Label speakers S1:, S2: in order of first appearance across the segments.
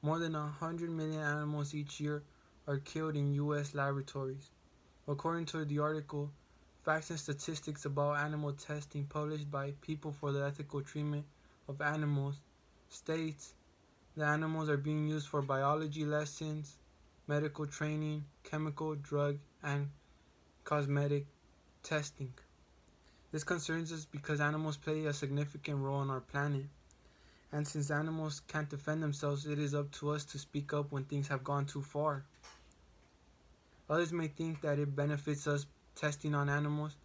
S1: More than 100 million animals each year are killed in U.S. laboratories. According to the article, Facts and Statistics About Animal Testing, published by People for the Ethical Treatment of Animals, states that animals are being used for biology lessons, medical training, chemical, drug, and cosmetic testing. This concerns us because animals play a significant role on our planet. And since animals can't defend themselves, it is up to us to speak up when things have gone too far. Others may think that it benefits us testing on animals,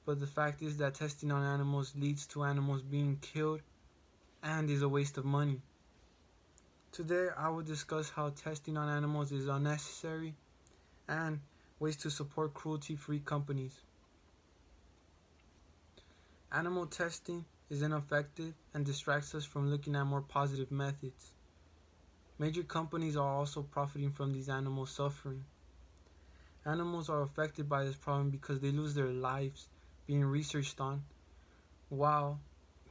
S1: but the fact is that testing on animals leads to animals being killed and is a waste of money. Today I will discuss how testing on animals is unnecessary and ways to support cruelty-free companies. Animal testing is ineffective and distracts us from looking at more positive methods. Major companies are also profiting from these animals suffering. Animals are affected by this problem because they lose their lives being researched on, while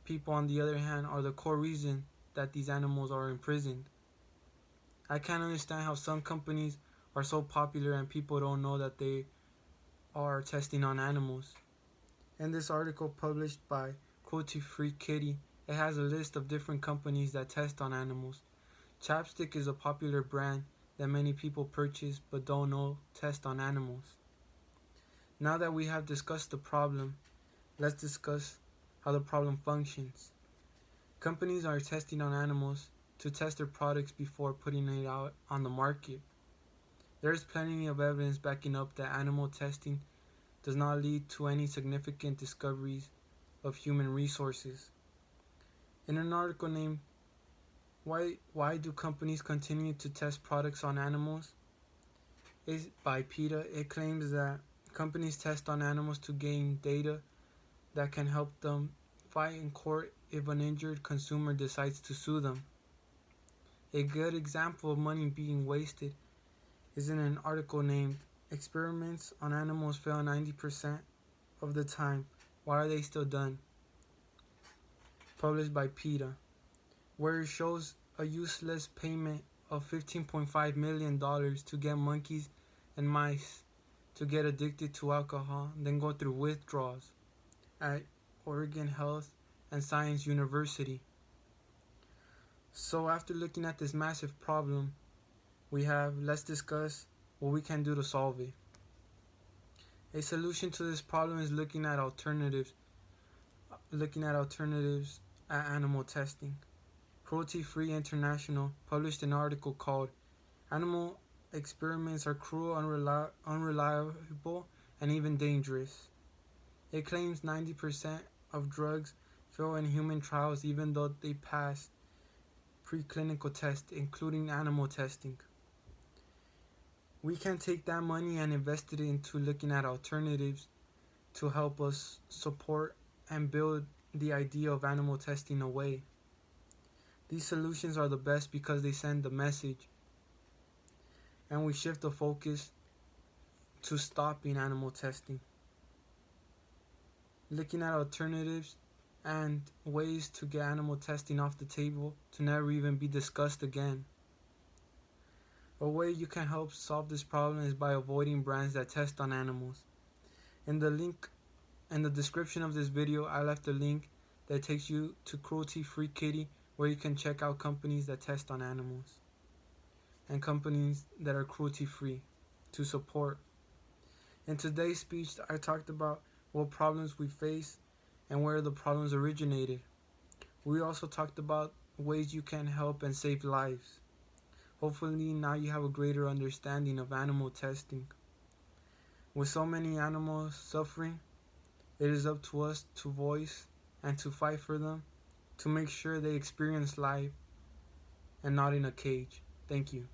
S1: people, on the other hand, are the core reason that these animals are imprisoned. I can't understand how some companies are so popular and people don't know that they are testing on animals. In this article published by Cruelty Free Kitty, it has a list of different companies that test on animals. Chapstick is a popular brand that many people purchase but don't know test on animals. Now that we have discussed the problem, let's discuss how the problem functions. Companies are testing on animals to test their products before putting it out on the market. There is plenty of evidence backing up that animal testing does not lead to any significant discoveries of human resources. In an article named Why Do Companies Continue to Test Products on Animals? By PETA, it claims that companies test on animals to gain data that can help them fight in court if an injured consumer decides to sue them. A good example of money being wasted is in an article named Experiments on Animals Fail 90% of the Time. Why are they still done? Published by PETA, where it shows a useless payment of $15.5 million to get monkeys and mice to get addicted to alcohol and then go through withdrawals at Oregon Health and Science University. So after looking at this massive problem, let's discuss what we can do to solve it. A solution to this problem is looking at alternatives at animal testing. Cruelty Free International published an article called Animal Experiments Are Cruel, Unreliable, and Even Dangerous. It claims 90% of drugs fail in human trials even though they pass preclinical tests, including animal testing. We can take that money and invest it into looking at alternatives to help us support and build the idea of animal testing away. These solutions are the best because they send the message and we shift the focus to stopping animal testing. Looking at alternatives and ways to get animal testing off the table to never even be discussed again. A way you can help solve this problem is by avoiding brands that test on animals. In the description of this video, I left a link that takes you to Cruelty Free Kitty, where you can check out companies that test on animals and companies that are cruelty free to support. In today's speech, I talked about what problems we face and where the problems originated. We also talked about ways you can help and save lives. Hopefully now you have a greater understanding of animal testing. With so many animals suffering, it is up to us to voice and to fight for them, to make sure they experience life and not in a cage. Thank you.